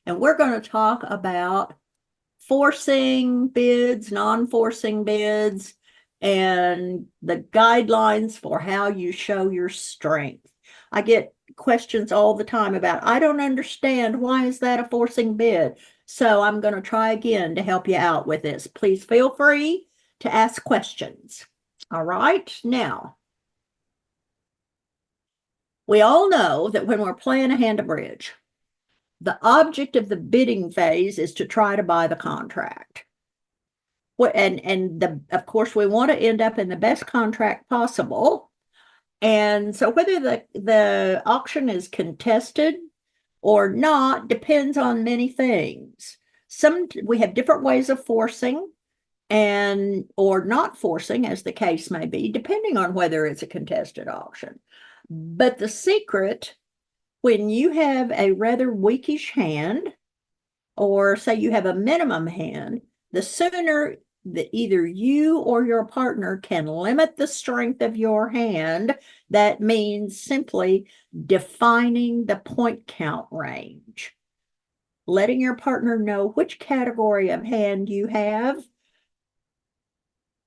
And we're going to talk about forcing bids, non-forcing bids, and the guidelines for how you show your strength. I get questions all the time about, I don't understand, why is that a forcing bid? So I'm going to try again to help you out with this. Please feel free to ask questions. All right, now, we all know that when we're playing a hand of bridge, the object of the bidding phase is to try to buy the contract. And of course, we want to end up in the best contract possible. And so whether the auction is contested or not depends on many things. We have different ways of forcing and or not forcing, as the case may be, depending on whether it's a contested auction. But the secret, when you have a rather weakish hand, or say you have a minimum hand, the sooner that either you or your partner can limit the strength of your hand, that means simply defining the point count range. Letting your partner know which category of hand you have,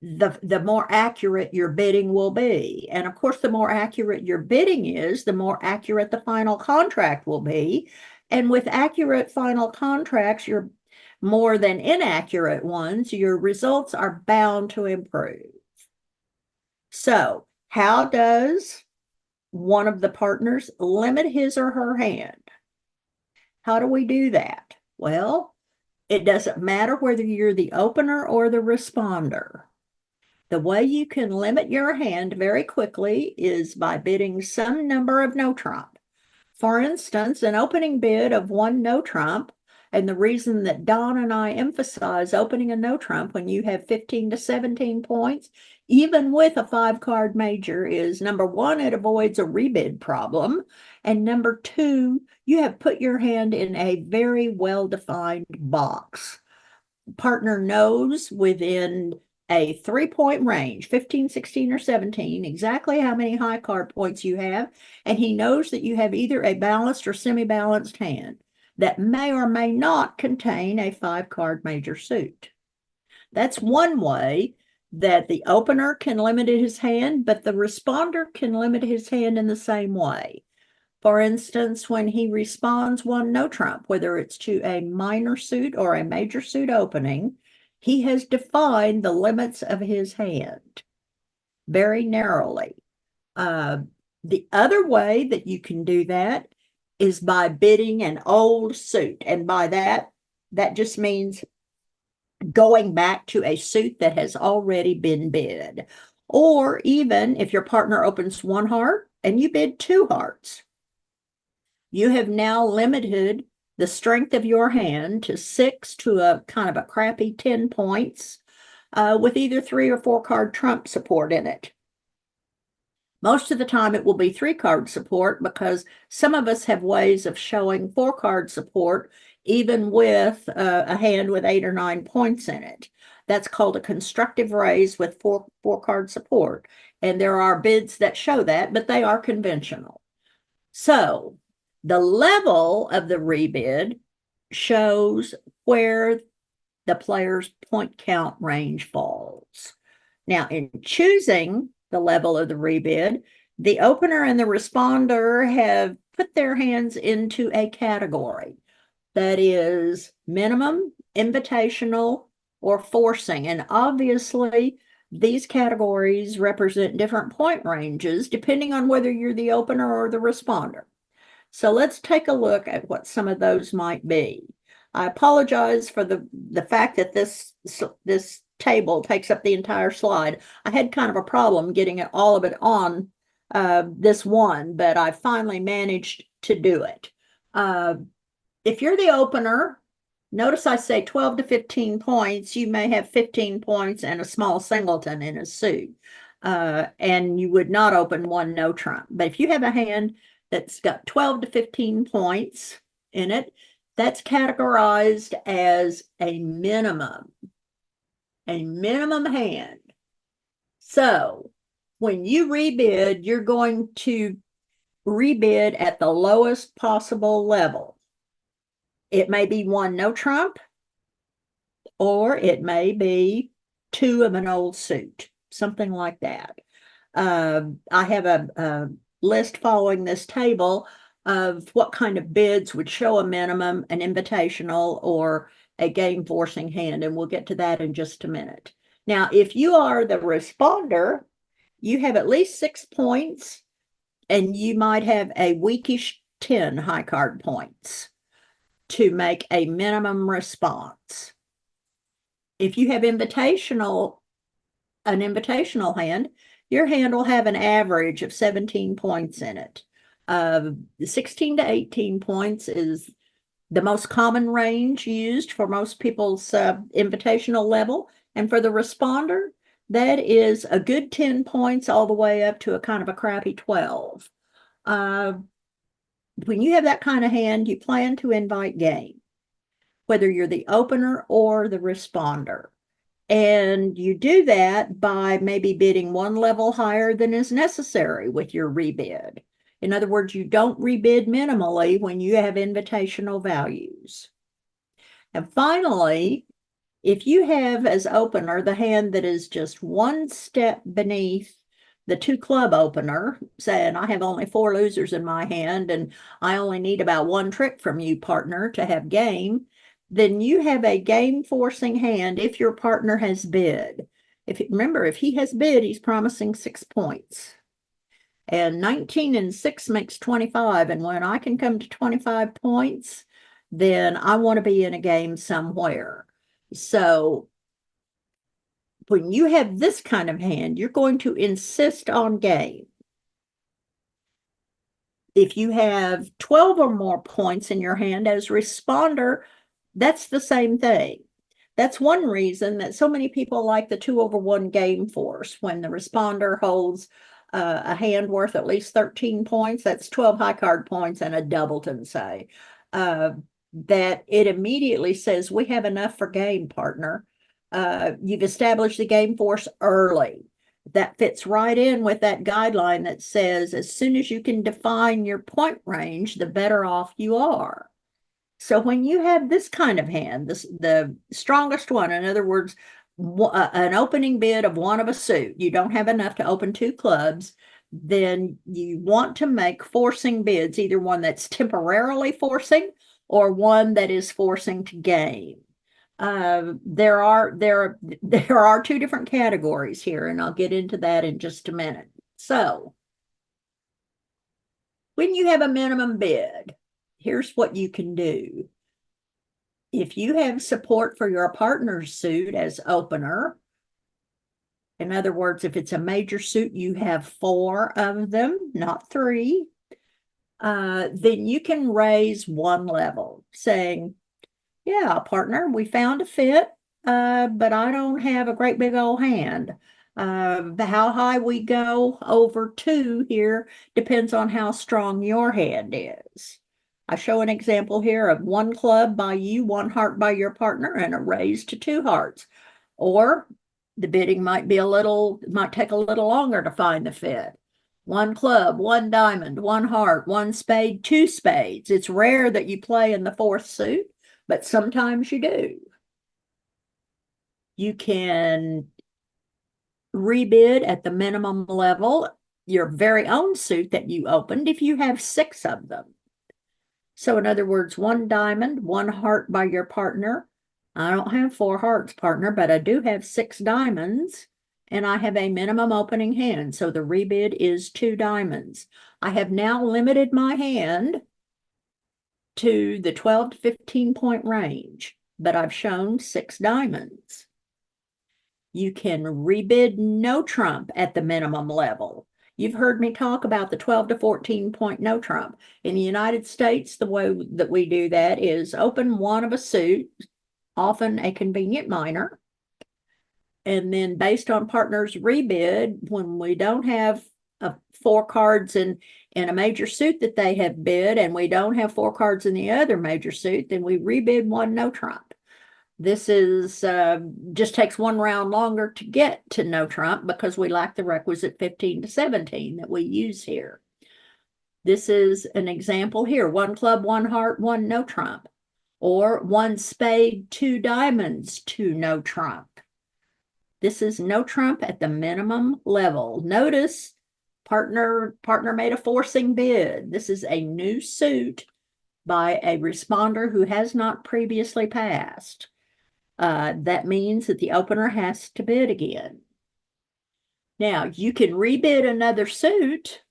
the more accurate your bidding will be. And of course, the more accurate your bidding is, the more accurate the final contract will be. And with accurate final contracts, you're more than inaccurate ones, your results are bound to improve. So, how does one of the partners limit his or her hand? How do we do that? Well, it doesn't matter whether you're the opener or the responder. The way you can limit your hand very quickly is by bidding some number of no trump. For instance, an opening bid of one no trump, and the reason that Don and I emphasize opening a no trump when you have 15 to 17 points, even with a 5-card major, is number one, it avoids a rebid problem. And number two, you have put your hand in a very well-defined box. Partner knows within a 3-point range, 15, 16, or 17, exactly how many high card points you have, and he knows that you have either a balanced or semi-balanced hand that may or may not contain a 5-card major suit. That's one way that the opener can limit his hand, but the responder can limit his hand in the same way. For instance, when he responds one no trump, whether it's to a minor suit or a major suit opening, he has defined the limits of his hand very narrowly. The other way that you can do that is by bidding an old suit. And by that just means going back to a suit that has already been bid. Or even if your partner opens one heart and you bid 2 hearts, you have now limited the strength of your hand to 6 to a kind of a crappy 10 points with either 3 or 4 card trump support in it. Most of the time it will be 3-card support because some of us have ways of showing 4-card support even with a hand with 8 or 9 points in it. That's called a constructive raise with 4-card support. And there are bids that show that, but they are conventional. So the level of the rebid shows where the player's point count range falls. Now, in choosing the level of the rebid, the opener and the responder have put their hands into a category that is minimum, invitational, or forcing. And obviously, these categories represent different point ranges depending on whether you're the opener or the responder. So let's take a look at what some of those might be. I apologize for the fact that this table takes up the entire slide. I had kind of a problem getting all of it on this one, but I finally managed to do it. If you're the opener, notice I say 12 to 15 points. You may have 15 points and a small singleton in a suit, and you would not open one no trump. But if you have a hand that's got 12 to 15 points in it, that's categorized as a minimum. a minimum hand. So when you rebid, you're going to rebid at the lowest possible level. It may be one no trump, or it may be two of an old suit, something like that. I have a list following this table of what kind of bids would show a minimum, an invitational, or a game forcing hand, and we'll get to that in just a minute. Now, if you are the responder, you have at least 6 points, and you might have a weakish 10 high card points to make a minimum response. If you have an invitational hand, your hand will have an average of 17 points in it. 16 to 18 points is the most common range used for most people's invitational level. And for the responder, that is a good 10 points all the way up to a kind of a crappy 12. When you have that kind of hand, you plan to invite game, whether you're the opener or the responder. And you do that by maybe bidding one level higher than is necessary with your rebid. In other words, you don't rebid minimally when you have invitational values. And finally, if you have as opener the hand that is just one step beneath the 2 club opener, saying I have only 4 losers in my hand and I only need about 1 trick from you, partner, to have game, then you have a game forcing hand if your partner has bid. Remember, if he has bid, he's promising 6 points. And 19 and 6 makes 25. And when I can come to 25 points, then I want to be in a game somewhere. So when you have this kind of hand, you're going to insist on game. If you have 12 or more points in your hand as responder, that's the same thing. That's one reason that so many people like the 2/1 game force. When the responder holds a hand worth at least 13 points, that's 12 high card points and a doubleton, say, that it immediately says, we have enough for game, partner. You've established the game force early. That fits right in with that guideline that says as soon as you can define your point range, the better off you are. So when you have this kind of hand, the strongest one, in other words, an opening bid of one of a suit, you don't have enough to open 2 clubs, then you want to make forcing bids, either one that's temporarily forcing or one that is forcing to game. There are 2 different categories here, and I'll get into that in just a minute. So when you have a minimum bid, here's what you can do. If you have support for your partner's suit as opener, in other words, if it's a major suit, you have 4 of them, not 3, then you can raise 1 level, saying, yeah, partner, we found a fit, but I don't have a great big old hand. How high we go over 2 here depends on how strong your hand is. I show an example here of 1 club by you, 1 heart by your partner, and a raise to 2 hearts. Or the bidding might take a little longer to find the fit. 1 club, 1 diamond, 1 heart, 1 spade, 2 spades. It's rare that you play in the 4th suit, but sometimes you do. You can rebid at the minimum level your very own suit that you opened if you have 6 of them. So in other words, 1 diamond, 1 heart by your partner. I don't have 4 hearts, partner, but I do have 6 diamonds, and I have a minimum opening hand. So the rebid is 2 diamonds. I have now limited my hand to the 12 to 15 point range, but I've shown 6 diamonds. You can rebid no trump at the minimum level. You've heard me talk about the 12 to 14 point no trump. In the United States, the way that we do that is open 1 of a suit, often a convenient minor, and then based on partners rebid, when we don't have 4 cards in a major suit that they have bid, and we don't have 4 cards in the other major suit, then we rebid 1 no trump. This is just takes one round longer to get to no trump because we lack the requisite 15 to 17 that we use here. This is an example here: one club, one heart, one no trump, or one spade, two diamonds, two no trump. This is no trump at the minimum level. Notice partner made a forcing bid. This is a new suit by a responder who has not previously passed. That means that the opener has to bid again. Now, you can rebid another suit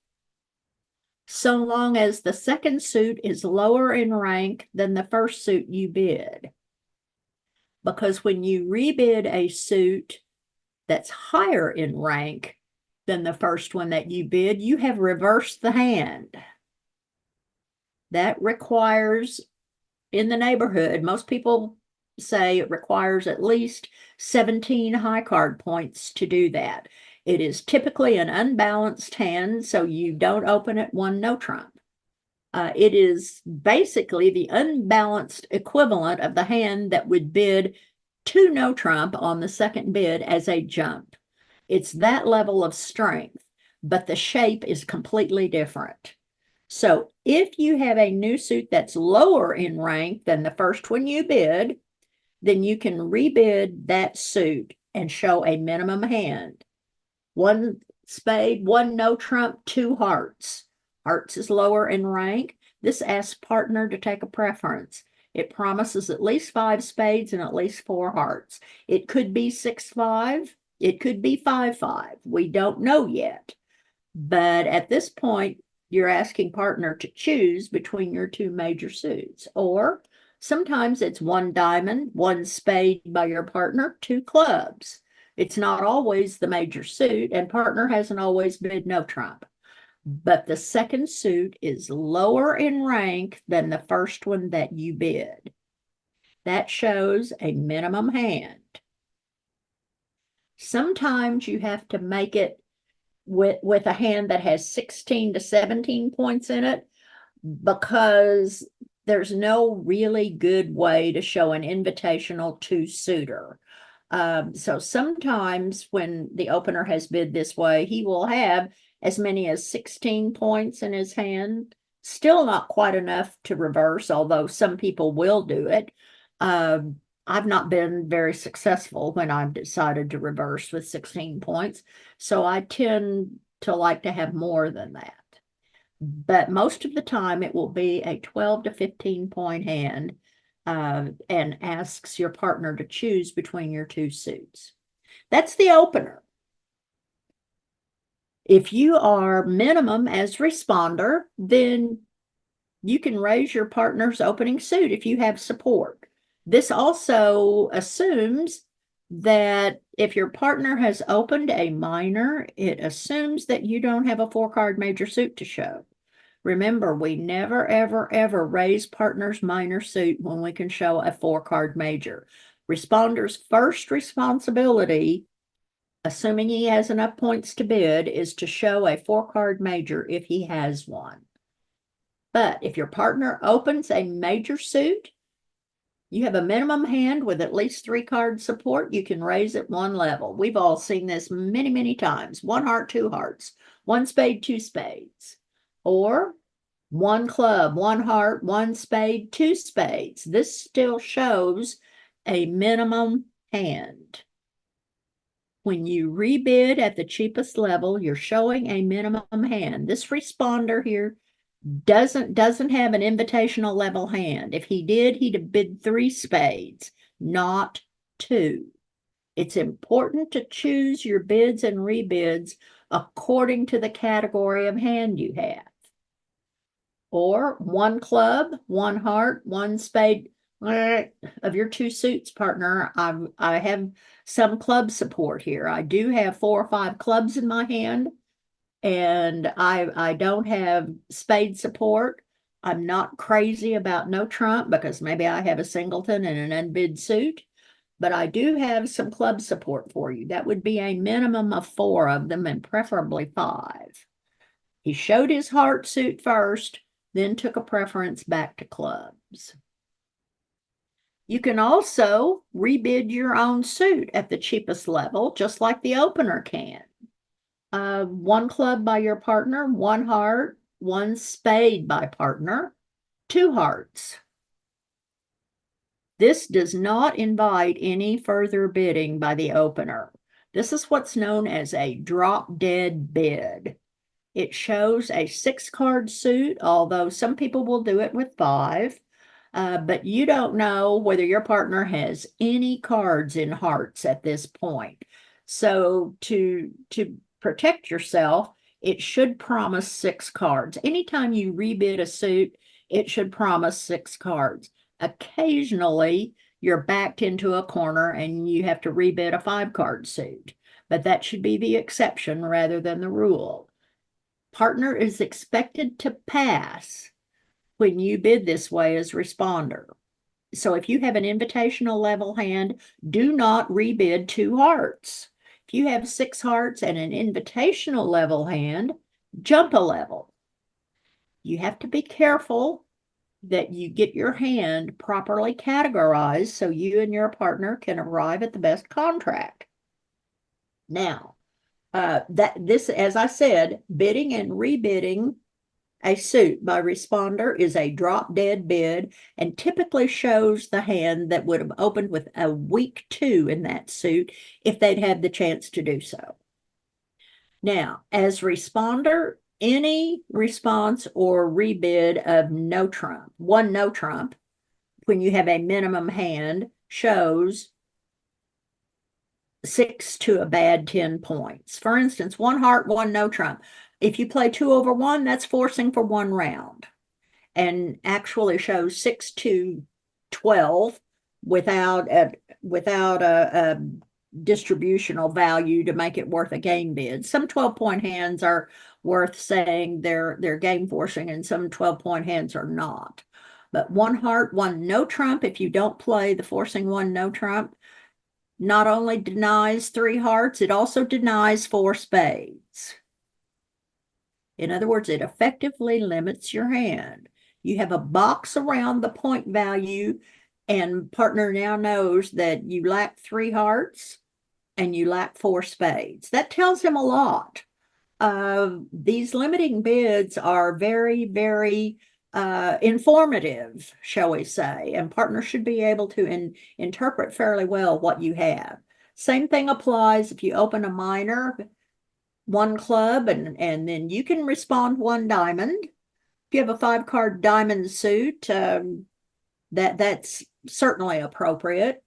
so long as the second suit is lower in rank than the first suit you bid. Because when you rebid a suit that's higher in rank than the first one that you bid, you have reversed the hand. That requires, in the neighborhood, most people say it requires at least 17 high card points to do that. It is typically an unbalanced hand, so you don't open it one no trump. It is basically the unbalanced equivalent of the hand that would bid two no trump on the second bid as a jump. It's that level of strength, but the shape is completely different. So if you have a new suit that's lower in rank than the first one you bid, then you can rebid that suit and show a minimum hand. One spade, one no trump, two hearts. Hearts is lower in rank. This asks partner to take a preference. It promises at least 5 spades and at least 4 hearts. It could be 6-5. It could be 5-5. We don't know yet. But at this point, you're asking partner to choose between your two major suits. Or sometimes it's one diamond, one spade by your partner, 2 clubs. It's not always the major suit, and partner hasn't always bid no trump. But the second suit is lower in rank than the first one that you bid. That shows a minimum hand. Sometimes you have to make it with a hand that has 16 to 17 points in it, because there's no really good way to show an invitational two-suiter. So sometimes when the opener has bid this way, he will have as many as 16 points in his hand. Still not quite enough to reverse, although some people will do it. I've not been very successful when I've decided to reverse with 16 points, so I tend to like to have more than that. But most of the time it will be a 12 to 15 point hand, and asks your partner to choose between your two suits. That's the opener. If you are minimum as responder, then you can raise your partner's opening suit if you have support. This also assumes that if your partner has opened a minor, it assumes that you don't have a 4-card major suit to show. Remember, we never, ever, ever raise partner's minor suit when we can show a 4-card major. Responder's first responsibility, assuming he has enough points to bid, is to show a 4-card major if he has one. But if your partner opens a major suit, you have a minimum hand with at least 3-card support, you can raise it one level. We've all seen this many, many times. 1 heart, 2 hearts, 1 spade, 2 spades. Or 1 club, 1 heart, 1 spade, 2 spades. This still shows a minimum hand. When you rebid at the cheapest level, you're showing a minimum hand. This responder here doesn't have an invitational level hand. If he did, he'd have bid 3 spades, not 2. It's important to choose your bids and rebids according to the category of hand you have. Or 1 club, 1 heart, 1 spade. Of your 2 suits, partner, I have some club support here. I do have 4 or 5 clubs in my hand, and I don't have spade support. I'm not crazy about no trump because maybe I have a singleton and an unbid suit, but I do have some club support for you. That would be a minimum of 4 of them, and preferably 5. He showed his heart suit first, then took a preference back to clubs. You can also rebid your own suit at the cheapest level, just like the opener can. One club by your partner, one heart, one spade by partner, two hearts. This does not invite any further bidding by the opener. This is what's known as a drop dead bid. It shows a 6-card suit, although some people will do it with 5. But you don't know whether your partner has any cards in hearts at this point. So to protect yourself, it should promise 6 cards. Anytime you rebid a suit, it should promise 6 cards. Occasionally, you're backed into a corner and you have to rebid a 5-card suit, but that should be the exception rather than the rule. Partner is expected to pass when you bid this way as responder. So if you have an invitational level hand, do not rebid 2 hearts. If you have 6 hearts and an invitational level hand, jump a level. You have to be careful that you get your hand properly categorized so you and your partner can arrive at the best contract. Now, as I said, bidding and rebidding a suit by responder is a drop dead bid and typically shows the hand that would have opened with a weak 2 in that suit if they'd had the chance to do so. Now, as responder, any response or rebid of no trump, one no trump, when you have a minimum hand, shows 6 to a bad 10 points. For instance, 1 heart, 1 no trump. If you play 2 over 1, that's forcing for 1 round, and actually shows 6 to 12 without a distributional value to make it worth a game bid. Some 12-point hands are worth saying they're game forcing, and some 12-point hands are not. But 1 heart, 1 no trump, if you don't play the forcing 1 no trump, not only denies 3 hearts, it also denies 4 spades. In other words, it effectively limits your hand. You have a box around the point value, and partner now knows that you lack 3 hearts and you lack 4 spades. That tells him a lot. These limiting bids are very, very informative, shall we say, and partners should be able to interpret fairly well what you have. Same thing applies if you open a minor, 1 club, and then you can respond 1 diamond. If you have a 5-card diamond suit, that's certainly appropriate,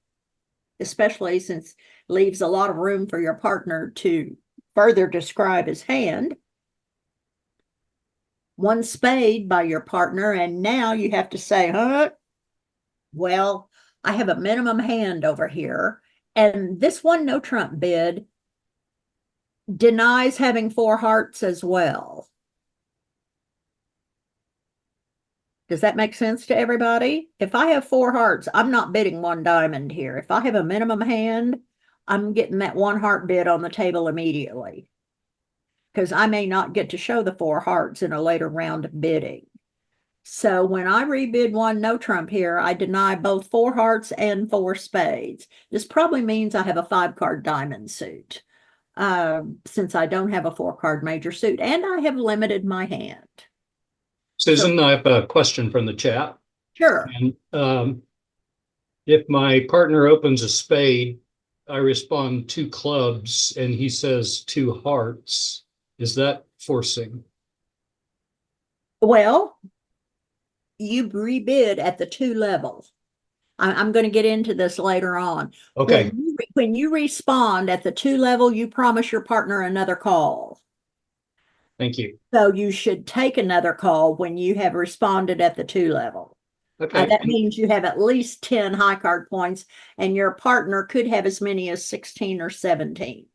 especially since it leaves a lot of room for your partner to further describe his hand. 1 spade by your partner, and now you have to say, well, I have a minimum hand over here, and this 1 no trump bid denies having 4 hearts as well. Does that make sense to everybody? If I have 4 hearts, I'm not bidding 1 diamond here. If I have a minimum hand, I'm getting that 1 heart bid on the table immediately, because I may not get to show the 4 hearts in a later round of bidding. So when I rebid 1 no trump here, I deny both 4 hearts and 4 spades. This probably means I have a 5-card diamond suit, since I don't have a 4-card major suit, and I have limited my hand. Susan, I have a question from the chat. Sure. And if my partner opens a spade, I respond 2 clubs, and he says 2 hearts. Is that forcing? Well, you rebid at the 2 levels. I'm going to get into this later on. Okay. When you respond at the 2 level, you promise your partner another call. Thank you. So you should take another call when you have responded at the 2 level. Okay. That means you have at least 10 high card points, and your partner could have as many as 16 or 17.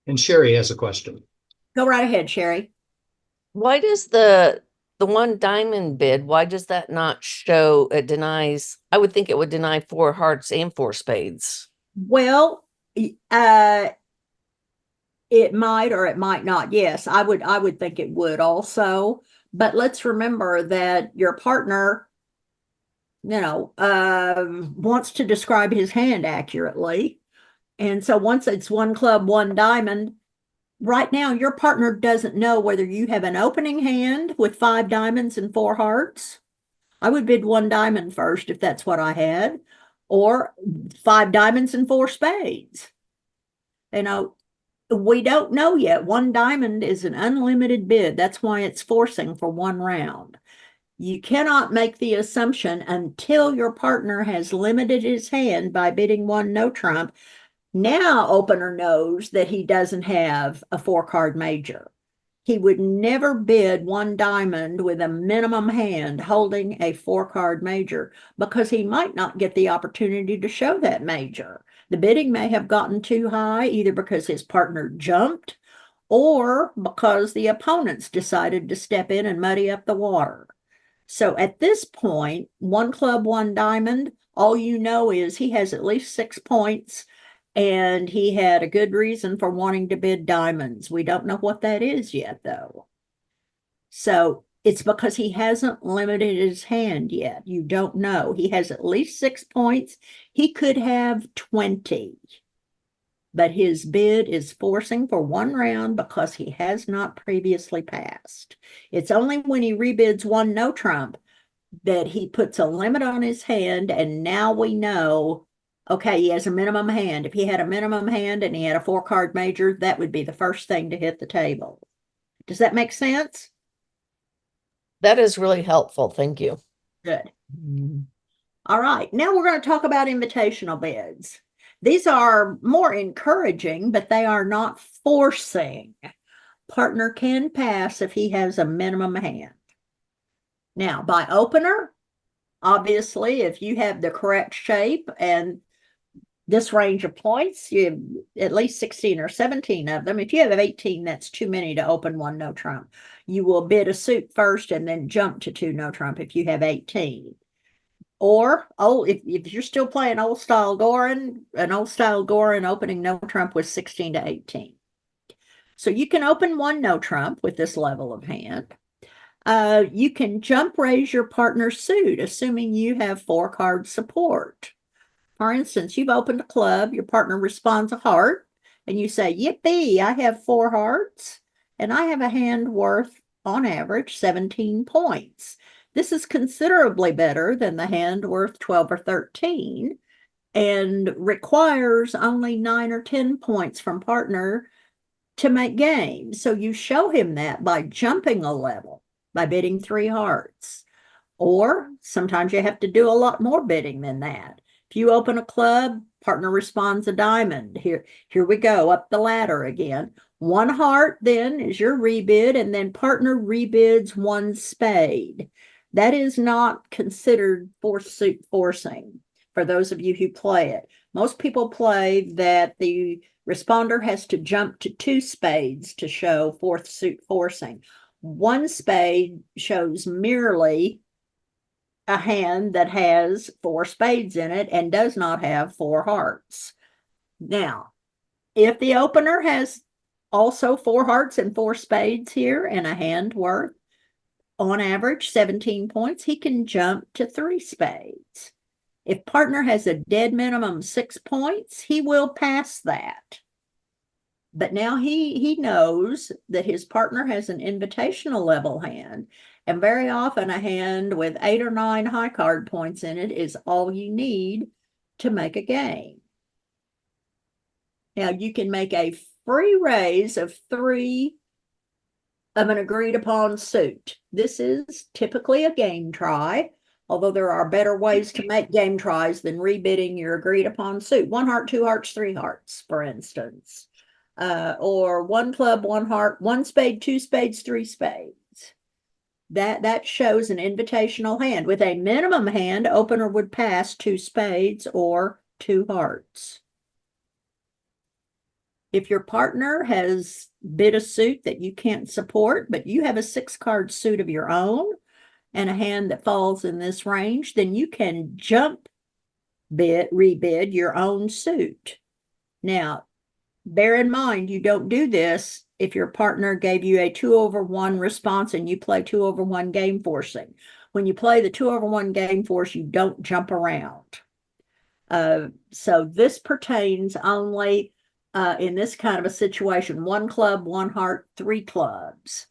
And Sherry has a question. Go right ahead, Sherry. Why does the 1 diamond bid, why does that not show it denies? I would think it would deny 4 hearts and 4 spades. Well, it might or it might not. Yes, I would think it would also. But let's remember that your partner wants to describe his hand accurately. And so once it's one club, one diamond, right now your partner doesn't know whether you have an opening hand with 5 diamonds and 4 hearts. I would bid 1 diamond first if that's what I had, or 5 diamonds and 4 spades. We don't know yet. 1 diamond is an unlimited bid. That's why it's forcing for 1 round. You cannot make the assumption until your partner has limited his hand by bidding 1 no trump. Now opener knows that he doesn't have a 4-card major. He would never bid 1 diamond with a minimum hand holding a 4-card major because he might not get the opportunity to show that major. The bidding may have gotten too high, either because his partner jumped or because the opponents decided to step in and muddy up the water. So at this point, 1 club, 1 diamond, all you know is he has at least 6 points and he had a good reason for wanting to bid diamonds. We don't know what that is yet, though. So it's because he hasn't limited his hand yet. You don't know. He has at least 6 points. He could have 20. But his bid is forcing for 1 round because he has not previously passed. It's only when he rebids 1 no trump that he puts a limit on his hand, and now we know, okay, he has a minimum hand. If he had a minimum hand and he had a 4-card major, that would be the first thing to hit the table. Does that make sense? That is really helpful. Thank you. Good. All right, now we're going to talk about invitational bids. These are more encouraging, but they are not forcing. Partner can pass if he has a minimum hand. Now, by opener, obviously, if you have the correct shape and this range of points, you have at least 16 or 17 of them. If you have 18, that's too many to open 1 no trump. You will bid a suit first and then jump to 2 no trump if you have 18. Or, if you're still playing old style Gorin, an old style Gorin opening no trump was 16 to 18. So you can open 1 no trump with this level of hand. You can jump raise your partner's suit, assuming you have 4-card support. For instance, you've opened a club, your partner responds a heart, and you say, yippee, I have 4 hearts, and I have a hand worth, on average, 17 points. This is considerably better than the hand worth 12 or 13 and requires only 9 or 10 points from partner to make game. So you show him that by jumping a level, by bidding 3 hearts. Or sometimes you have to do a lot more bidding than that. If you open a club, partner responds a diamond. Here we go, up the ladder again. 1 heart then is your rebid, and then partner rebids 1 spade. That is not considered forced suit forcing for those of you who play it. Most people play that the responder has to jump to 2 spades to show fourth suit forcing. 1 spade shows merely a hand that has 4 spades in it and does not have 4 hearts. Now, if the opener has also 4 hearts and 4 spades here and a hand worth, on average, 17 points, he can jump to 3 spades. If partner has a dead minimum 6 points, he will pass that. But now he knows that his partner has an invitational level hand, and very often a hand with 8 or 9 high card points in it is all you need to make a game. Now you can make a free raise of 3 of an agreed upon suit. This is typically a game try, although there are better ways to make game tries than rebidding your agreed upon suit. 1 heart, 2 hearts, 3 hearts, for instance. Or 1 club, 1 heart, 1 spade, 2 spades, 3 spades. That shows an invitational hand. With a minimum hand, opener would pass 2 spades or 2 hearts. If your partner has bid a suit that you can't support, but you have a 6-card suit of your own and a hand that falls in this range, then you can jump rebid your own suit. Now, bear in mind, you don't do this if your partner gave you a 2/1 response and you play 2/1 game forcing. when you play the 2-over-1 game force, you don't jump around. So this pertains only in this kind of a situation: 1 club, 1 heart, 3 clubs.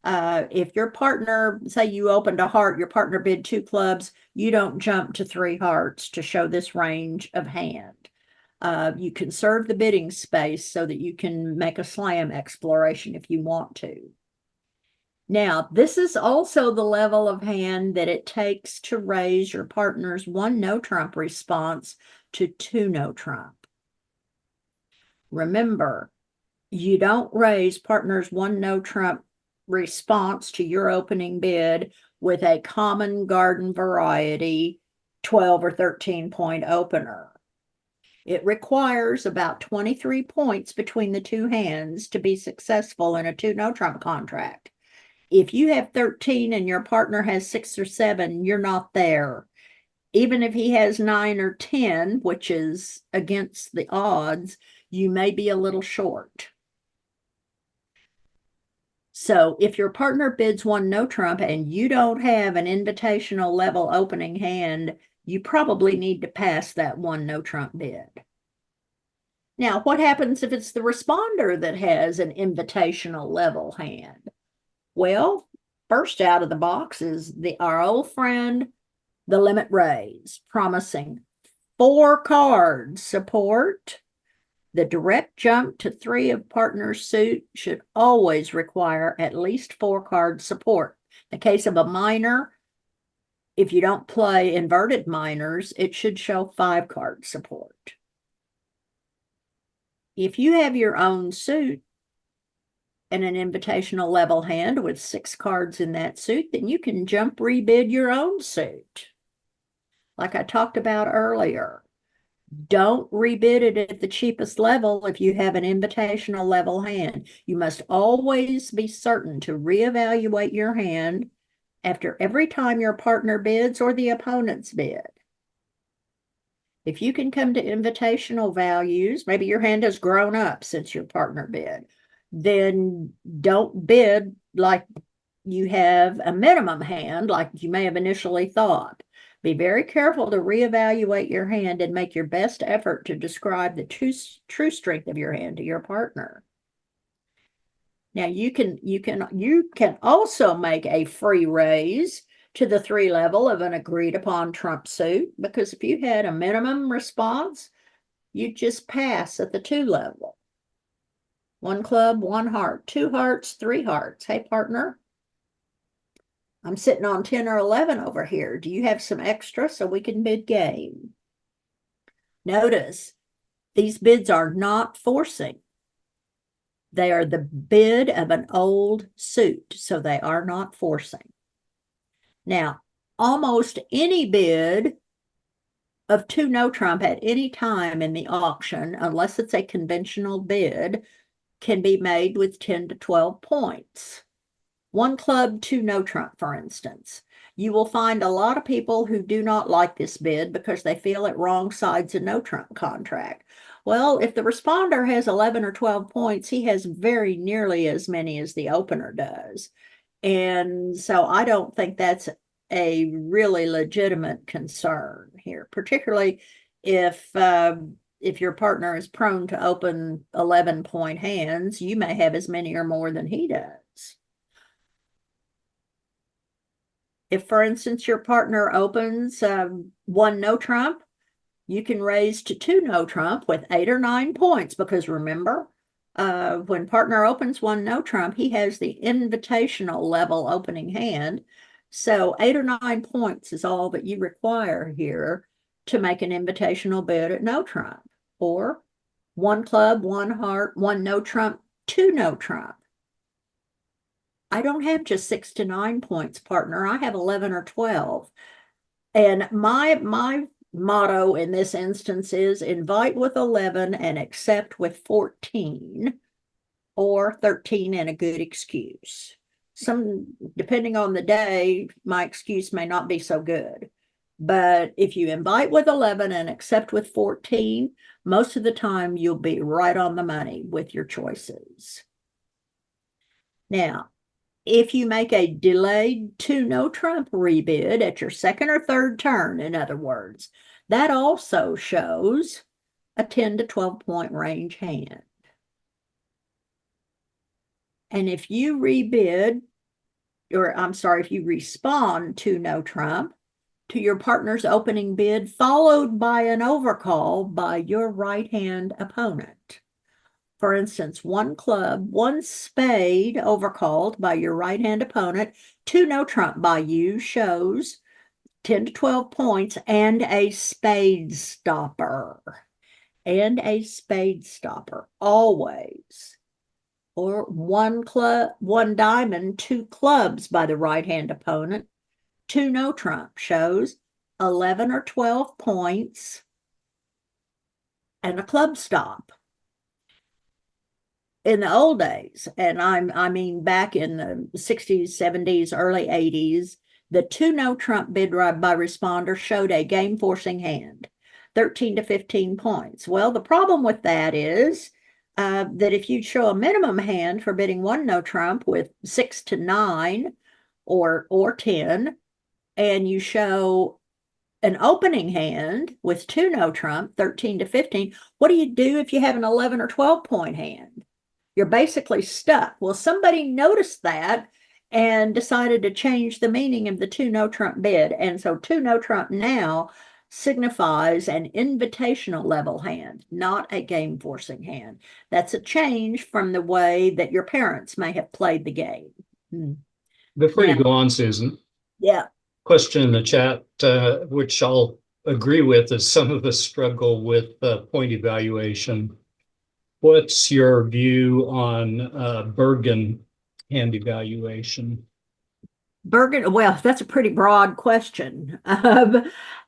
If your partner, say you opened a heart, your partner bid 2 clubs, you don't jump to 3 hearts to show this range of hand. You conserve the bidding space so that you can make a slam exploration if you want to. Now, this is also the level of hand that it takes to raise your partner's 1 no trump response to 2 no trump. Remember, you don't raise partner's 1 no trump response to your opening bid with a common garden variety 12 or 13 point opener. It requires about 23 points between the 2 hands to be successful in a 2 no trump contract. If you have 13 and your partner has 6 or 7, you're not there. Even if he has 9 or 10, which is against the odds, you may be a little short. So if your partner bids 1 no trump and you don't have an invitational level opening hand, you probably need to pass that 1 no trump bid. Now, what happens if it's the responder that has an invitational level hand? Well, first out of the box is our old friend, the limit raise, promising 4 cards support. The direct jump to 3 of partner's suit should always require at least 4 card support. In the case of a minor, if you don't play inverted minors, it should show 5 card support. If you have your own suit and an invitational level hand with 6 cards in that suit, then you can jump rebid your own suit. Like I talked about earlier, don't rebid it at the cheapest level if you have an invitational level hand. You must always be certain to reevaluate your hand after every time your partner bids or the opponent's bid. If you can come to invitational values, maybe your hand has grown up since your partner bid, then don't bid like you have a minimum hand like you may have initially thought. Be very careful to reevaluate your hand and make your best effort to describe the true strength of your hand to your partner. Now you can also make a free raise to the 3 level of an agreed upon trump suit, because if you had a minimum response, you'd just pass at the 2 level. 1 club, 1 heart, 2 hearts, 3 hearts. Hey, partner, I'm sitting on 10 or 11 over here. Do you have some extra so we can bid game? Notice, these bids are not forcing. They are the bid of an old suit, so they are not forcing. Now, almost any bid of 2 no trump at any time in the auction, unless it's a conventional bid, can be made with 10 to 12 points. 1 club, 2 no trump, for instance. You will find a lot of people who do not like this bid because they feel it wrong sides a no trump contract. Well, if the responder has 11 or 12 points, he has very nearly as many as the opener does. And so I don't think that's a really legitimate concern here, particularly if your partner is prone to open 11-point hands. You may have as many or more than he does. If, for instance, your partner opens 1 no trump, you can raise to 2 no trump with 8 or 9 points, because remember, when partner opens 1 no trump, he has the invitational level opening hand. So 8 or 9 points is all that you require here to make an invitational bid at no trump. Or 1 club, 1 heart, 1 no trump, 2 no trump. I don't have just 6 to 9 points, partner. I have 11 or 12. And my motto in this instance is invite with 11 and accept with 14, or 13 and a good excuse. Depending on the day, my excuse may not be so good. But if you invite with 11 and accept with 14, most of the time you'll be right on the money with your choices. Now, if you make a delayed 2 no trump rebid at your second or third turn, in other words, that also shows a 10 to 12 point range hand. And if you rebid, or I'm sorry, if you respond to no trump to your partner's opening bid, followed by an overcall by your right hand opponent. For instance, 1 club, 1 spade overcalled by your right hand opponent, 2 no trump by you shows 10 to 12 points and a spade stopper. And a spade stopper, always. Or 1 club, 1 diamond, 2 clubs by the right hand opponent, 2 no trump shows 11 or 12 points and a club stop. In the old days, and I mean back in the 60s, 70s, early 80s, the 2 no trump bid by responder showed a game forcing hand, 13 to 15 points. Well, the problem with that is that if you show a minimum hand for bidding 1 no trump with 6 to 9 or 10, and you show an opening hand with 2 no trump, 13 to 15, what do you do if you have an 11 or 12 point hand? You're basically stuck. Well, somebody noticed that and decided to change the meaning of the 2 no trump bid. And so 2 no trump now signifies an invitational level hand, not a game forcing hand. That's a change from the way that your parents may have played the game. Before you go on, Susan. Yeah. Question in the chat, which I'll agree with, is some of us struggle with point evaluation. What's your view on Bergen hand evaluation? Bergen, well, that's a pretty broad question.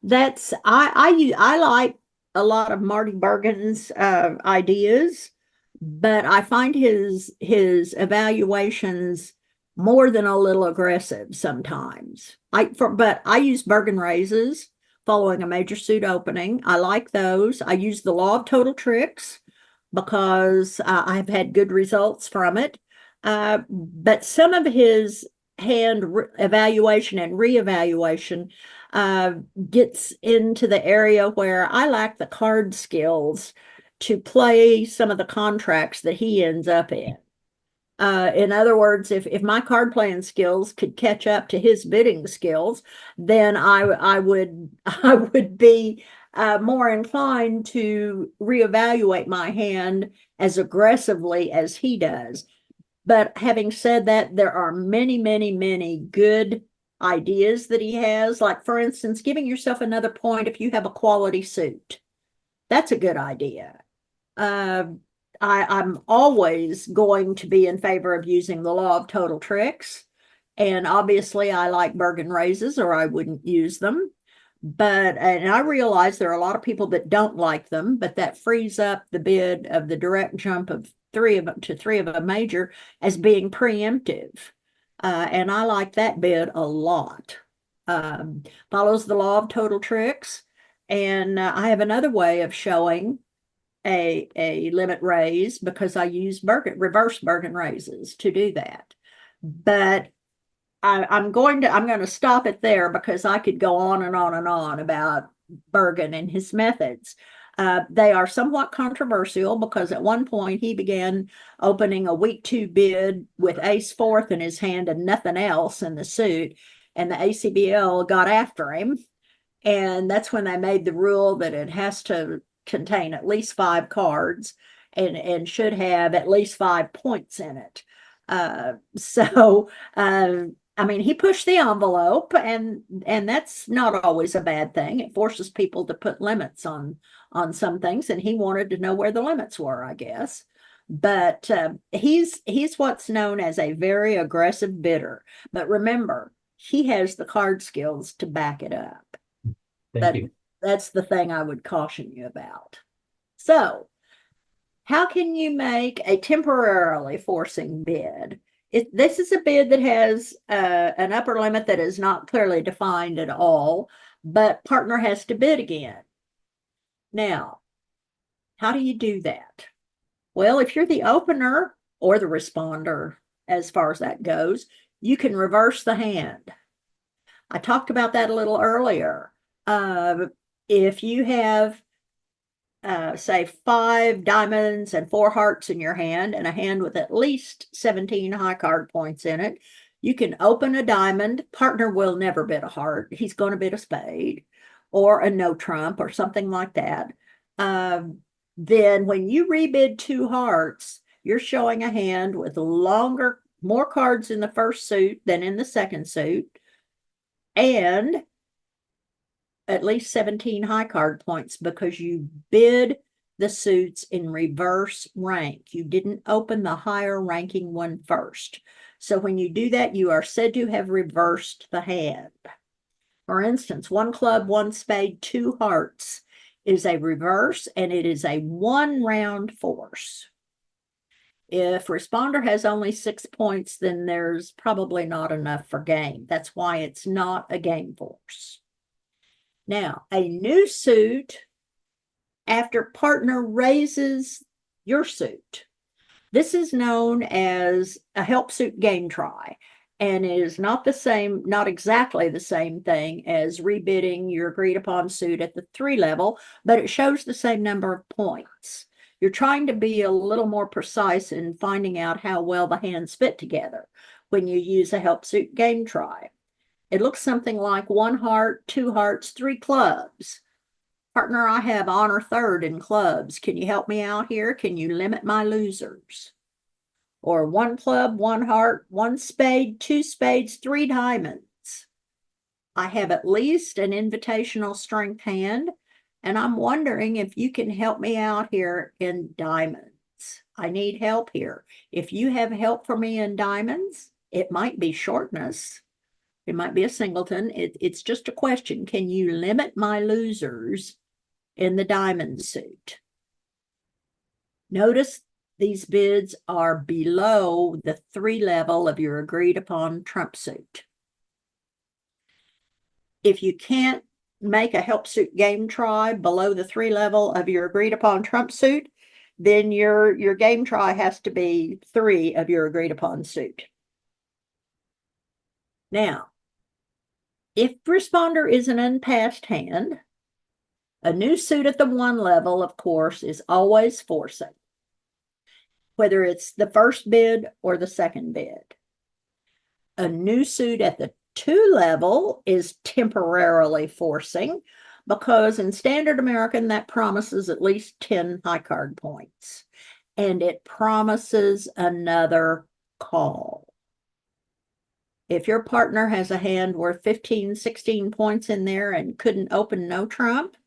That's I like a lot of Marty Bergen's ideas, but I find his evaluations more than a little aggressive sometimes. But I use Bergen raises following a major suit opening. I like those. I use the law of total tricks because I've had good results from it. But some of his hand evaluation and reevaluation gets into the area where I lack the card skills to play some of the contracts that he ends up in. In other words, if my card playing skills could catch up to his bidding skills, then I would be more inclined to reevaluate my hand as aggressively as he does. But having said that, there are many, many, many good ideas that he has. Like, for instance, giving yourself another point if you have a quality suit. That's a good idea. I'm always going to be in favor of using the law of total tricks. And obviously, I like Bergen raises or I wouldn't use them. And I realize there are a lot of people that don't like them, but that frees up the bid of the direct jump of 3 of a major as being preemptive. And I like that bid a lot. Follows the law of total tricks. And I have another way of showing a limit raise because I use reverse Bergen raises to do that. But I'm going to stop it there because I could go on and on and on about Bergen and his methods. They are somewhat controversial because at one point he began opening a week 2 bid with ace fourth in his hand and nothing else in the suit, and the ACBL got after him. And that's when they made the rule that it has to contain at least 5 cards and should have at least 5 points in it. I mean, he pushed the envelope, and that's not always a bad thing. It forces people to put limits on some things, and he wanted to know where the limits were, I guess. But he's what's known as a very aggressive bidder. But remember, he has the card skills to back it up. Thank you. That's the thing I would caution you about. So, how can you make a temporarily forcing bid? This is a bid that has an upper limit that is not clearly defined at all, but partner has to bid again. Now, how do you do that? Well, if you're the opener or the responder, as far as that goes, You can reverse the hand. I talked about that a little earlier. If you have, say, 5 diamonds and 4 hearts in your hand, and a hand with at least 17 high card points in it, you can open a diamond. Partner will never bid a heart. He's going to bid a spade or a no trump or something like that. Then when you rebid 2 hearts, you're showing a hand with more cards in the first suit than in the second suit, and at least 17 high card points because you bid the suits in reverse rank. You didn't open the higher ranking one first. So when you do that, you are said to have reversed the hand. For instance, 1 club, 1 spade, 2 hearts is a reverse, and it is a 1-round force. If responder has only 6 points, then there's probably not enough for game. That's why it's not a game force. Now, a new suit after partner raises your suit. This is known as a help suit game try, and it is not exactly the same thing as rebidding your agreed upon suit at the 3 level, but it shows the same number of points. You're trying to be a little more precise in finding out how well the hands fit together when you use a help suit game try. It looks something like 1 heart, 2 hearts, 3 clubs. Partner, I have honor 3rd in clubs. Can you help me out here? Can you limit my losers? Or 1 club, 1 heart, 1 spade, 2 spades, 3 diamonds. I have at least an invitational strength hand, and I'm wondering if you can help me out here in diamonds. I need help here. If you have help for me in diamonds, it might be shortness. It might be a singleton. It's just a question. Can you limit my losers in the diamond suit? Notice these bids are below the 3 level of your agreed upon trump suit. If you can't make a help suit game try below the 3 level of your agreed upon trump suit, then your game try has to be 3 of your agreed upon suit. Now, if responder is an unpassed hand, a new suit at the 1 level, of course, is always forcing, whether it's the first bid or the second bid. A new suit at the 2 level is temporarily forcing because in standard American, that promises at least 10 high card points, and it promises another call. If your partner has a hand worth 15, 16 points in there and couldn't open no trump,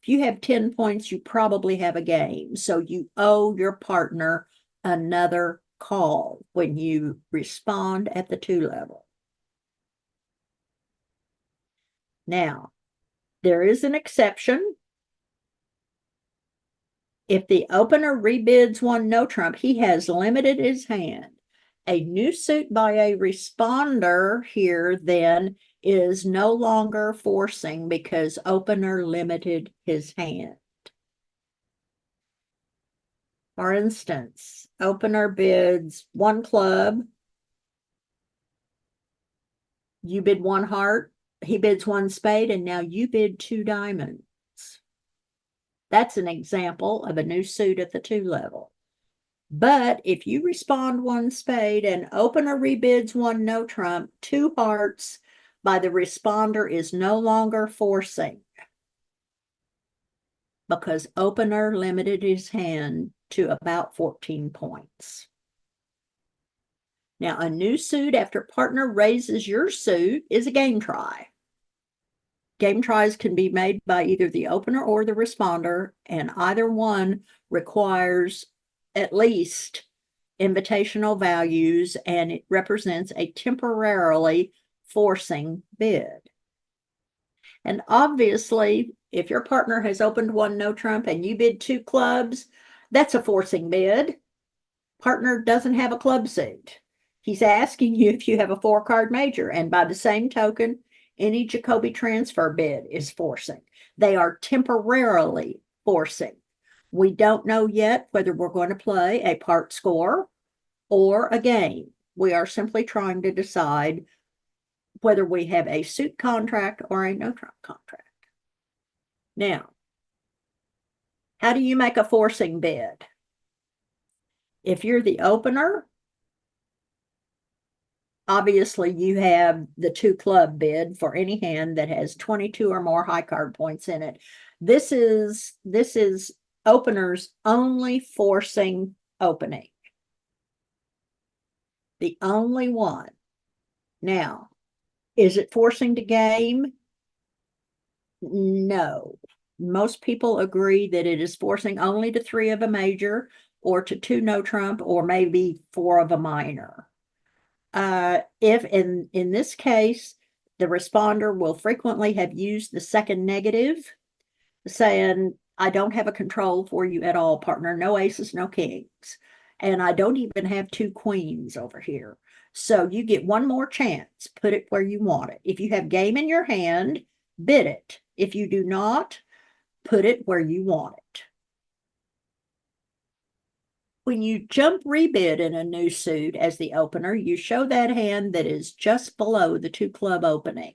if you have 10 points, you probably have a game. So you owe your partner another call when you respond at the 2 level. Now, there is an exception. If the opener rebids 1 no trump, he has limited his hand. A new suit by a responder here then is no longer forcing because opener limited his hand. For instance, opener bids 1 club, you bid 1 heart, he bids 1 spade, and now you bid 2 diamonds. That's an example of a new suit at the 2 level. But if you respond 1 spade and opener rebids 1 no trump, 2 hearts by the responder is no longer forcing because opener limited his hand to about 14 points. Now, a new suit after partner raises your suit is a game try. Game tries can be made by either the opener or the responder, and either one requires at least invitational values, and it represents a temporarily forcing bid. And obviously, if your partner has opened 1 no trump and you bid 2 clubs, that's a forcing bid. Partner doesn't have a club suit. He's asking you if you have a 4-card major, and by the same token, any Jacoby transfer bid is forcing. They are temporarily forcing. We don't know yet whether we're going to play a part score or a game. We are simply trying to decide whether we have a suit contract or a no trump contract. Now, how do you make a forcing bid? If you're the opener, obviously you have the 2 club bid for any hand that has 22 or more high card points in it. This is openers only forcing opening. The only one. Now, is it forcing to game? No. Most people agree that it is forcing only to 3 of a major or to 2 no trump or maybe 4 of a minor. If in this case, the responder will frequently have used the second negative, saying, I don't have a control for you at all, partner. No aces, no kings. And I don't even have 2 queens over here. So you get one more chance. Put it where you want it. If you have game in your hand, bid it. If you do not, put it where you want it. When you jump rebid in a new suit as the opener, you show that hand that is just below the 2 club opening.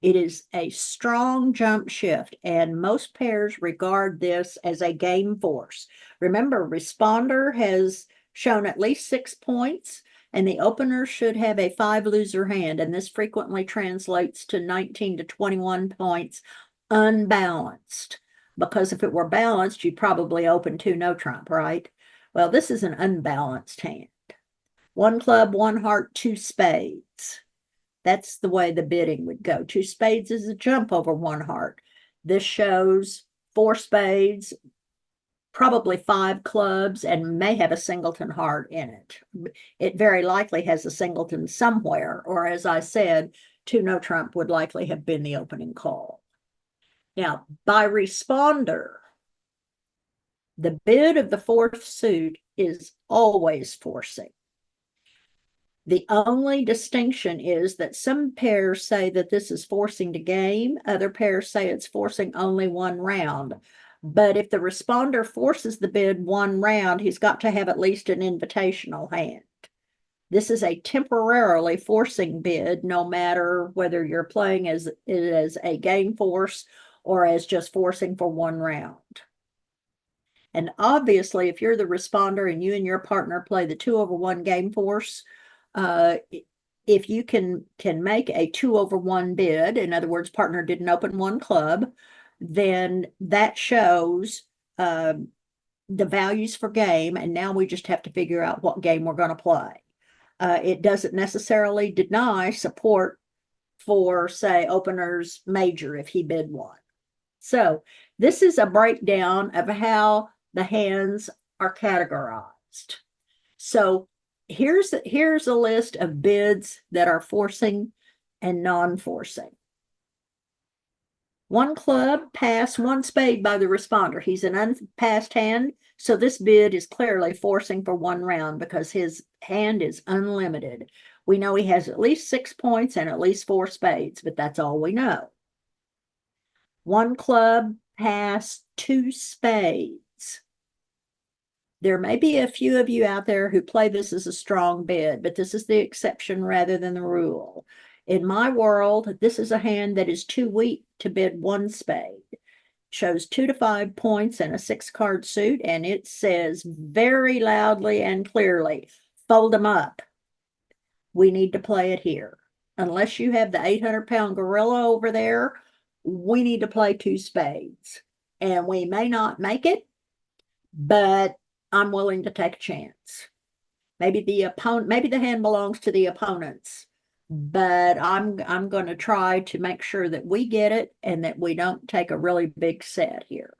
It is a strong jump shift, and most pairs regard this as a game force. Remember, responder has shown at least 6 points, and the opener should have a 5 loser hand, and this frequently translates to 19 to 21 points unbalanced. Because if it were balanced, you'd probably open 2 no trump, right? Well, this is an unbalanced hand. 1 club, 1 heart, 2 spades. That's the way the bidding would go. 2 spades is a jump over 1 heart. This shows 4 spades, probably 5 clubs, and may have a singleton heart in it. It very likely has a singleton somewhere, or as I said, 2 no trump would likely have been the opening call. Now, by responder, the bid of the 4th suit is always forcing. The only distinction is that some pairs say that this is forcing to game. Other pairs say it's forcing only 1 round. But if the responder forces the bid 1 round, he's got to have at least an invitational hand. This is a temporarily forcing bid, no matter whether you're playing as a game force or as just forcing for 1 round. And obviously, if you're the responder and you and your partner play the 2/1 game force, if you can make a 2/1 bid, in other words, partner didn't open 1 club, then that shows the values for game, and now we just have to figure out what game we're going to play. It doesn't necessarily deny support for, say, opener's major if he bid 1. So this is a breakdown of how the hands are categorized. So here's a list of bids that are forcing and non-forcing. 1 club, pass, 1 spade by the responder. He's an unpassed hand, so this bid is clearly forcing for 1 round because his hand is unlimited. We know he has at least 6 points and at least 4 spades, but that's all we know. 1 club, pass, 2 spades. There may be a few of you out there who play this as a strong bid, but this is the exception rather than the rule. In my world, this is a hand that is too weak to bid 1 spade. It shows 2 to 5 points and a 6-card suit, and it says very loudly and clearly, fold them up. We need to play it here. Unless you have the 800-pound gorilla over there, we need to play 2 spades. And we may not make it, but I'm willing to take a chance. Maybe the hand belongs to the opponents, but I'm going to try to make sure that we get it and that we don't take a really big set here.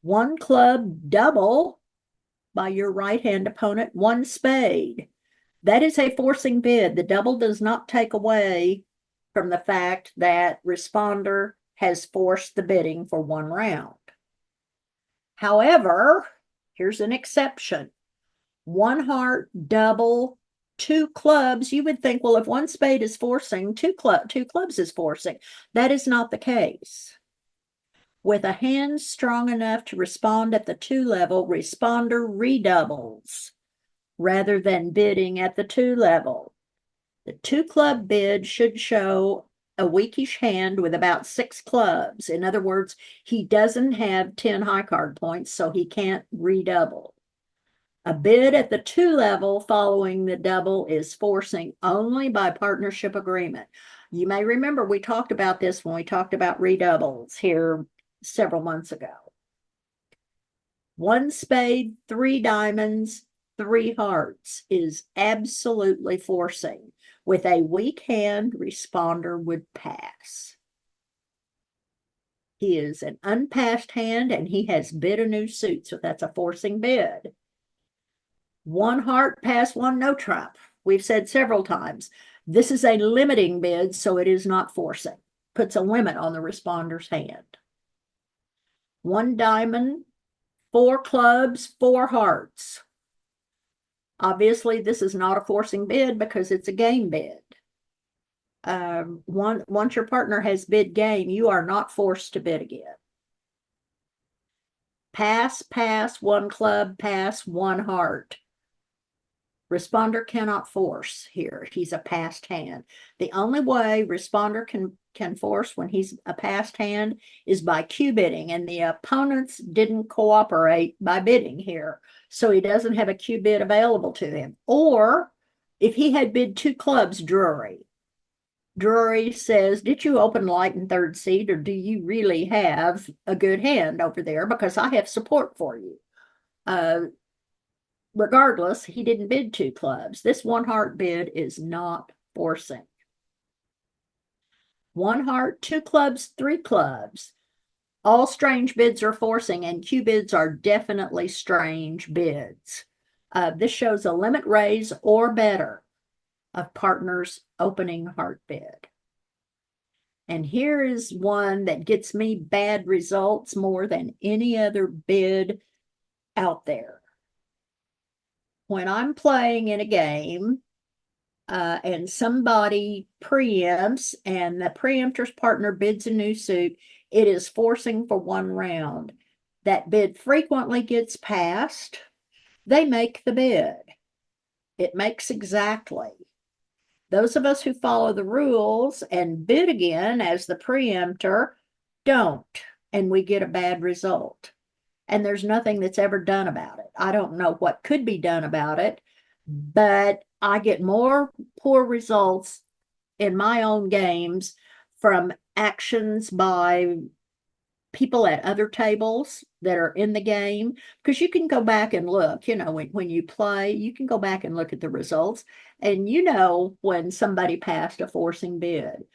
1 club, double by your right-hand opponent, 1 spade. That is a forcing bid. The double does not take away from the fact that responder has forced the bidding for 1 round. However, here's an exception. 1 heart, double, 2 clubs. You would think, well, if 1 spade is forcing, 2 clubs is forcing. That is not the case. With a hand strong enough to respond at the 2 level, responder redoubles. rather than bidding at the 2 level. The 2 club bid should show a weakish hand with about 6 clubs. In other words, he doesn't have 10 high card points, so he can't redouble. A bid at the 2 level following the double is forcing only by partnership agreement. You may remember we talked about this when we talked about redoubles here several months ago. 1 spade, 3 diamonds, 3 hearts is absolutely forcing. With a weak hand, responder would pass. He is an unpassed hand and he has bid a new suit, so that's a forcing bid. 1 heart, pass 1, no trump. We've said several times, this is a limiting bid, so it is not forcing. Puts a limit on the responder's hand. 1 diamond, 4 clubs, 4 hearts. Obviously, this is not a forcing bid because it's a game bid. Once your partner has bid game, you are not forced to bid again. Pass, pass, 1 club, pass, 1 heart. Responder cannot force here. He's a passed hand. The only way responder can force when he's a passed hand is by Q bidding, and the opponents didn't cooperate by bidding here, so he doesn't have a Q bid available to him. Or if he had bid 2 clubs, Drury says, did you open light in 3rd seat, or do you really have a good hand over there, because I have support for you. Regardless, he didn't bid 2 clubs. This 1 heart bid is not forcing. 1 heart, 2 clubs, 3 clubs. All strange bids are forcing, and Q bids are definitely strange bids. This shows a limit raise or better of partner's opening heart bid. And here is one that gets me bad results more than any other bid out there. When I'm playing in a game and somebody preempts and the preemptor's partner bids a new suit, it is forcing for 1 round. That bid frequently gets passed. They make the bid. It makes exactly. Those of us who follow the rules and bid again as the preemptor don't, and we get a bad result. And there's nothing that's ever done about it. I don't know what could be done about it, but I get more poor results in my own games from actions by people at other tables that are in the game, because you can go back and look, when you play, you can go back and look at the results, and when somebody passed a forcing bid.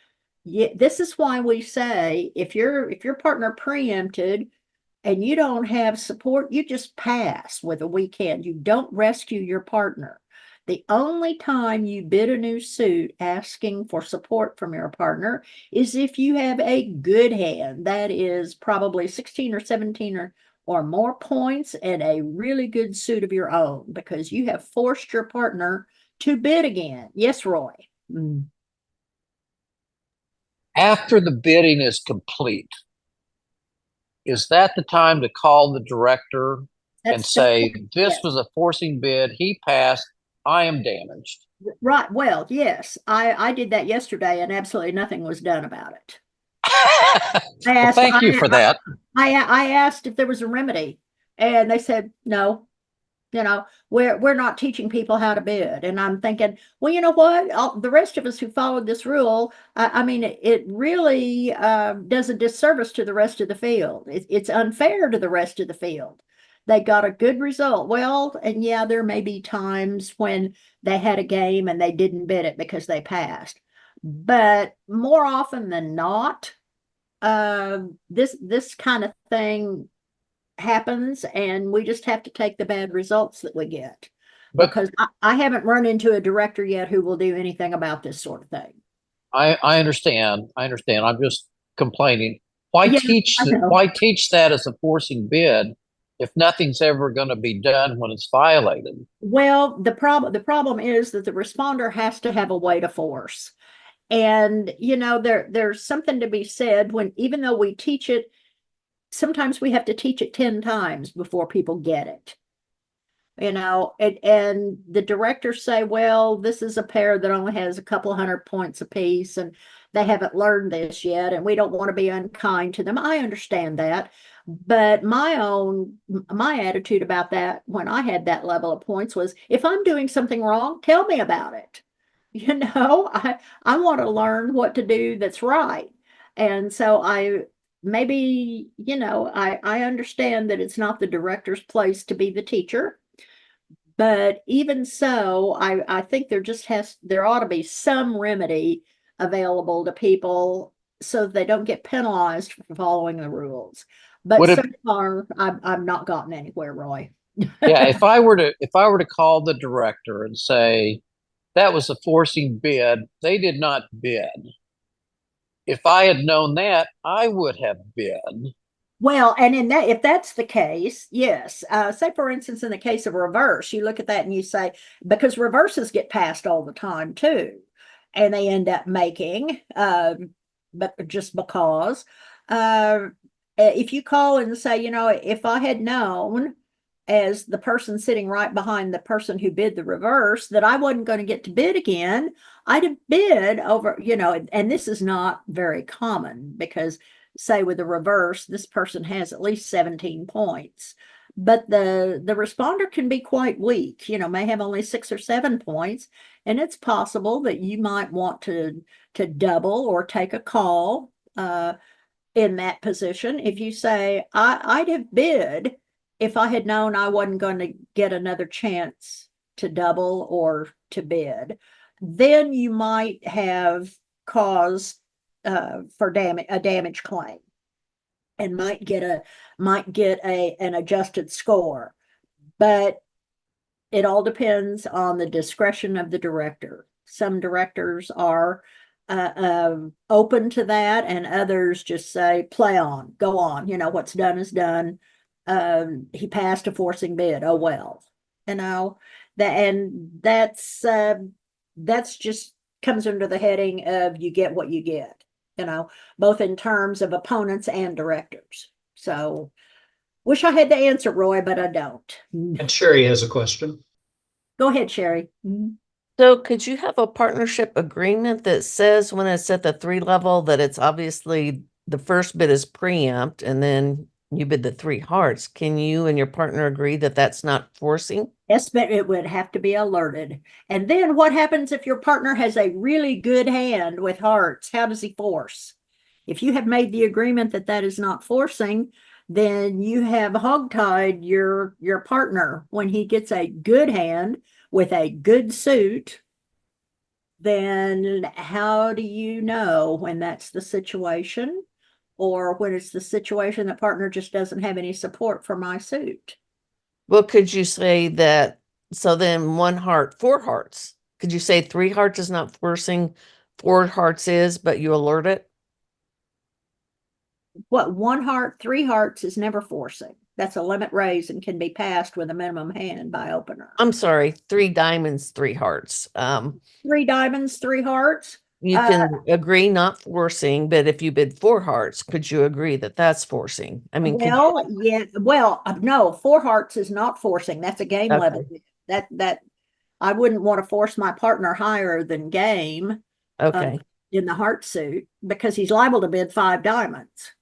Yeah, this is why we say if your partner preempted and you don't have support, you just pass with a weak hand. You don't rescue your partner. The only time you bid a new suit asking for support from your partner is if you have a good hand. That is probably 16 or 17 or more points and a really good suit of your own, because you have forced your partner to bid again. Yes, Roy. After the bidding is complete, is that the time to call the director and say, this was a forcing bid, he passed, I am damaged? Right. Well, yes, I did that yesterday and absolutely nothing was done about it. Well, thank you for that. I asked if there was a remedy, and they said, no, we're not teaching people how to bid. And I'm thinking, well, you know what? The rest of us who followed this rule, I mean, it really does a disservice to the rest of the field. It's unfair to the rest of the field. They got a good result. Well, and yeah, there may be times when they had a game and they didn't bid it because they passed. But more often than not, this kind of thing happens, and we just have to take the bad results that we get. Because I haven't run into a director yet who will do anything about this sort of thing. I understand. I'm just complaining. Why teach that as a forcing bid if nothing's ever going to be done when it's violated? Well, the problem is that the responder has to have a way to force. And there's something to be said when, even though we teach it, sometimes we have to teach it 10 times before people get it. and the directors say, well, this is a pair that only has a couple 100 points apiece, and they haven't learned this yet, and we don't want to be unkind to them. I understand that. But my attitude about that when I had that level of points was, if I'm doing something wrong, tell me about it. I want to learn what to do that's right. And so I understand that it's not the director's place to be the teacher. But even so, I think there ought to be some remedy available to people so they don't get penalized for following the rules. But so far, I've not gotten anywhere, Roy. Yeah, if I were to call the director and say that was a forcing bid, they did not bid. If I had known that, I would have bid. Well, and if that's the case, yes. Say, for instance, in the case of reverse, you look at that and you say, because reverses get passed all the time too, and they end up making, but just because. If you call and say, if I had known, as the person sitting right behind the person who bid the reverse, that I wasn't going to get to bid again, I'd have bid over, and this is not very common because, say, with the reverse, this person has at least 17 points, but the responder can be quite weak, may have only 6 or 7 points, and it's possible that you might want to double or take a call in that position. If you say, I'd have bid if I had known I wasn't going to get another chance to double or to bid, then you might have cause for a damage claim, and might get an adjusted score. But it all depends on the discretion of the director. Some directors are open to that, and others just say, play on, go on. What's done is done. He passed a forcing bid. Oh well, that's just comes under the heading of you get what you get. Both in terms of opponents and directors. So, wish I had the answer, Roy, but I don't. And Sherry has a question. Go ahead, Sherry. So could you have a partnership agreement that says when it's at the 3 level that it's obviously the first bid is preempt and then you bid the 3 hearts? Can you and your partner agree that that's not forcing? Yes, but it would have to be alerted. And then what happens if your partner has a really good hand with hearts? How does he force? If you have made the agreement that that is not forcing, then you have hogtied your partner. When he gets a good hand with a good suit, then how do you know when that's the situation, or when it's the situation that partner just doesn't have any support for my suit? Well, could you say that, so then 1 heart, 4 hearts? Could you say 3 hearts is not forcing, 4 hearts is, but you alert it? What, 1 heart, 3 hearts is never forcing. That's a limit raise and can be passed with a minimum hand by opener. I'm sorry, 3 diamonds, 3 hearts. 3 diamonds, 3 hearts. You can agree not forcing, but if you bid 4 hearts, could you agree that that's forcing? I mean, no, 4 hearts is not forcing. That's a game level. That I wouldn't want to force my partner higher than game. Okay. In the heart suit, because he's liable to bid 5 diamonds,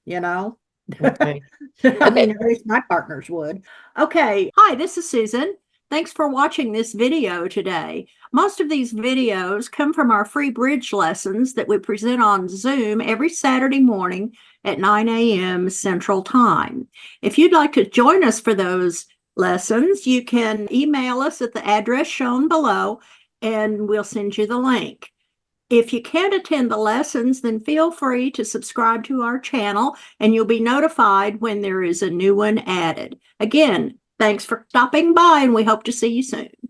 Okay. I mean, at least my partners would. Okay. Hi, this is Susan. Thanks for watching this video today. Most of these videos come from our free bridge lessons that we present on Zoom every Saturday morning at 9 a.m. Central Time. If you'd like to join us for those lessons, you can email us at the address shown below, and we'll send you the link. If you can't attend the lessons, then feel free to subscribe to our channel, and you'll be notified when there is a new one added. Again, thanks for stopping by, and we hope to see you soon.